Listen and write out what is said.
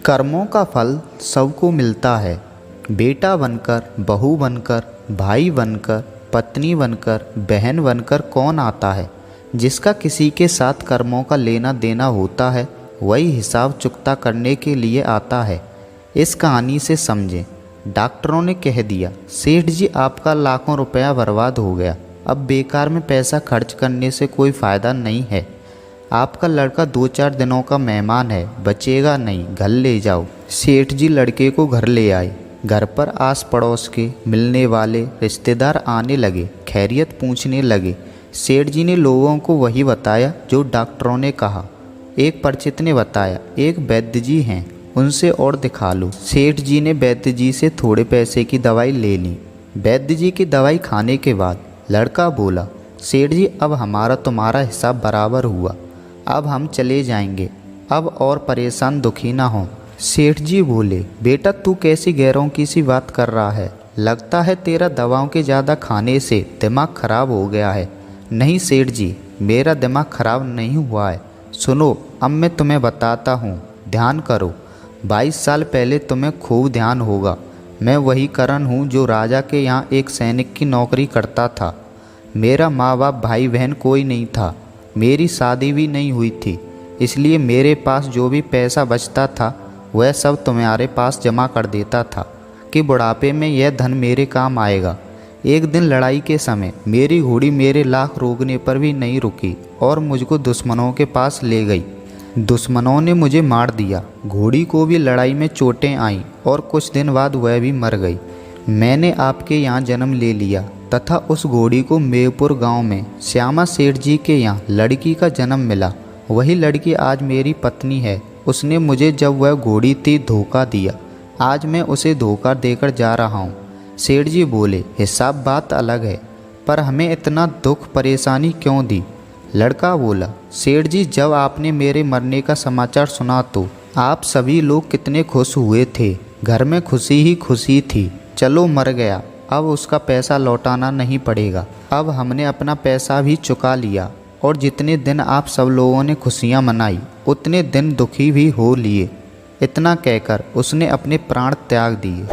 कर्मों का फल सबको मिलता है। बेटा बनकर, बहू बनकर, भाई बनकर, पत्नी बनकर, बहन बनकर कौन आता है। जिसका किसी के साथ कर्मों का लेना देना होता है वही हिसाब चुकता करने के लिए आता है। इस कहानी से समझें। डॉक्टरों ने कह दिया, सेठ जी आपका लाखों रुपया बर्बाद हो गया, अब बेकार में पैसा खर्च करने से कोई फ़ायदा नहीं है। आपका लड़का 2-4 दिनों का मेहमान है, बचेगा नहीं, घर ले जाओ। सेठ जी लड़के को घर ले आए। घर पर आस पड़ोस के मिलने वाले रिश्तेदार आने लगे, खैरियत पूछने लगे। सेठ जी ने लोगों को वही बताया जो डॉक्टरों ने कहा। एक परिचित ने बताया, एक वैद्य जी हैं, उनसे और दिखा लो। सेठ जी ने वैद्य जी से थोड़े पैसे की दवाई ले ली। वैद्य जी की दवाई खाने के बाद लड़का बोला, सेठ जी अब हमारा तुम्हारा हिसाब बराबर हुआ, अब हम चले जाएंगे, अब और परेशान दुखी ना हो। सेठ जी बोले, बेटा तू कैसी गैरों की सी बात कर रहा है, लगता है तेरा दवाओं के ज़्यादा खाने से दिमाग खराब हो गया है। नहीं सेठ जी, मेरा दिमाग खराब नहीं हुआ है। सुनो अब मैं तुम्हें बताता हूँ, ध्यान करो। 22 साल पहले तुम्हें खूब ध्यान होगा, मैं वही करण हूँ जो राजा के यहाँ एक सैनिक की नौकरी करता था। मेरा माँ बाप भाई बहन कोई नहीं था, मेरी शादी भी नहीं हुई थी, इसलिए मेरे पास जो भी पैसा बचता था वह सब तुम्हारे पास जमा कर देता था कि बुढ़ापे में यह धन मेरे काम आएगा। एक दिन लड़ाई के समय मेरी घोड़ी मेरे लाख रोकने पर भी नहीं रुकी और मुझको दुश्मनों के पास ले गई। दुश्मनों ने मुझे मार दिया, घोड़ी को भी लड़ाई में चोटें आईं और कुछ दिन बाद वह भी मर गई। मैंने आपके यहाँ जन्म ले लिया तथा उस घोड़ी को मेवपुर गांव में श्यामा सेठ जी के यहाँ लड़की का जन्म मिला। वही लड़की आज मेरी पत्नी है। उसने मुझे जब वह घोड़ी थी धोखा दिया, आज मैं उसे धोखा देकर जा रहा हूँ। सेठ जी बोले, हिसाब बात अलग है, पर हमें इतना दुख परेशानी क्यों दी। लड़का बोला, सेठ जी जब आपने मेरे मरने का समाचार सुना तो आप सभी लोग कितने खुश हुए थे, घर में खुशी ही खुशी थी। चलो मर गया, अब उसका पैसा लौटाना नहीं पड़ेगा। अब हमने अपना पैसा भी चुका लिया और जितने दिन आप सब लोगों ने खुशियाँ मनाई उतने दिन दुखी भी हो लिए। इतना कहकर उसने अपने प्राण त्याग दिए।